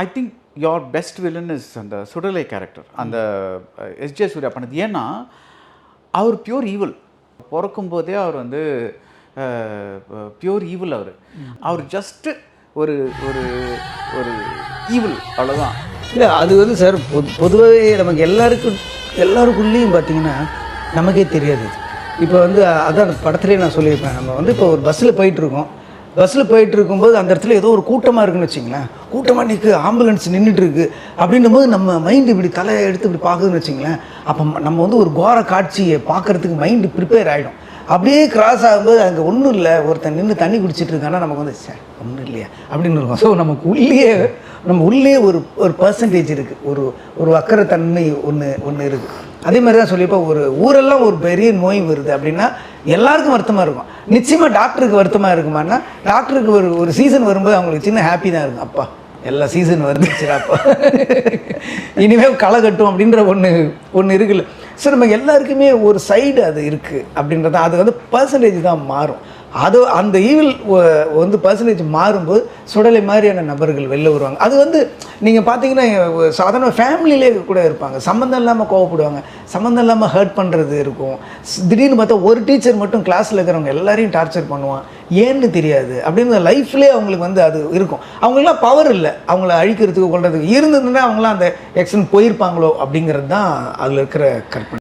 I think your best villain is அந்த சுடலை character, அந்த SJ Surya பண்ணது. ஏன்னா அவர் பியூர் ஈவில். பிறக்கும்போதே அவர் வந்து பியூர் ஈவில். அவர் ஜஸ்ட்டு ஒரு ஒரு ஒரு ஈவில், அவ்வளோதான். இல்லை அது வந்து சார் பொதுவாகவே நமக்கு எல்லாருக்குள்ளேயும் பார்த்தீங்கன்னா நமக்கே தெரியாது. இப்போ வந்து அதான் படத்துலேயே நான் சொல்லியிருப்பேன், நம்ம வந்து இப்போ ஒரு பஸ்ஸில் போயிட்டு இருக்கும்போது அந்த இடத்துல ஏதோ ஒரு கூட்டமாக இருக்குன்னு வச்சிங்களேன், கூட்டமாக நிற்கு ஆம்புலன்ஸ் நின்றுட்டுருக்கு அப்படின்னும் போது நம்ம மைண்டு இப்படி தலையை எடுத்து இப்படி பார்க்குதுன்னு வச்சிங்களேன், அப்போ நம்ம வந்து ஒரு கோர காட்சியை பார்க்குறதுக்கு மைண்டு ப்ரிப்பேர் ஆகிடும். அப்படியே கிராஸ் ஆகும்போது அங்கே ஒன்றும் இல்லை, ஒருத்தன் நின்று தண்ணி குடிச்சிட்டு இருக்கான்னா நமக்கு வந்து சார் ஒன்றும் இல்லையா அப்படின்னு இருக்கும். ஸோ நம்ம உள்ளே ஒரு பர்சன்டேஜ் இருக்குது, ஒரு அக்கறைத்தன்மை ஒன்று இருக்குது. அதே மாதிரி தான் சொல்லிப்போ ஒரு ஊரெல்லாம் ஒரு பெரிய நோய் வருது அப்படின்னா எல்லாருக்கும் வருத்தமாக இருக்கும். நிச்சயமாக டாக்டருக்கு வருத்தமாக இருக்குமான்னா டாக்டருக்கு ஒரு சீசன் வரும்போது அவங்களுக்கு சின்ன ஹாப்பி தான் இருக்கும். அப்பா எல்லா சீசன் வந்துச்சுடாப்பா இனிமேல் களை கட்டும் அப்படின்ற ஒன்று இருக்குல்ல. ஸோ நம்ம எல்லாருக்குமே ஒரு சைடு அது இருக்குது அப்படின்றது, அது வந்து பர்சன்டேஜ் தான் மாறும். அது அந்த ஈவில் வந்து பர்சன்டேஜ் மாறும்போது சுடலை மாதிரியான நபர்கள் வெளில வருவாங்க. அது வந்து நீங்கள் பார்த்தீங்கன்னா சாதாரண ஃபேமிலியிலே கூட இருப்பாங்க, சம்மந்தம் இல்லாமல் கோவப்படுவாங்க, சம்மந்தம் இல்லாமல் ஹர்ட் பண்ணுறது இருக்கும். திடீர்னு பார்த்தா ஒரு டீச்சர் மட்டும் கிளாஸில் இருக்கிறவங்க எல்லாரையும் டார்ச்சர் பண்ணுவான், ஏன்னு தெரியாது அப்படின்னு லைஃப்லேயே அவங்களுக்கு வந்து அது இருக்கும். அவங்களுக்குலாம் பவர் இல்லை அவங்கள அழிக்கிறதுக்கு கொள்றதுக்கு. இருந்ததுன்னா அவங்களாம் அந்த எக்ஷன் போயிருப்பாங்களோ அப்படிங்கிறது தான் அதில் இருக்கிற கற்பனை.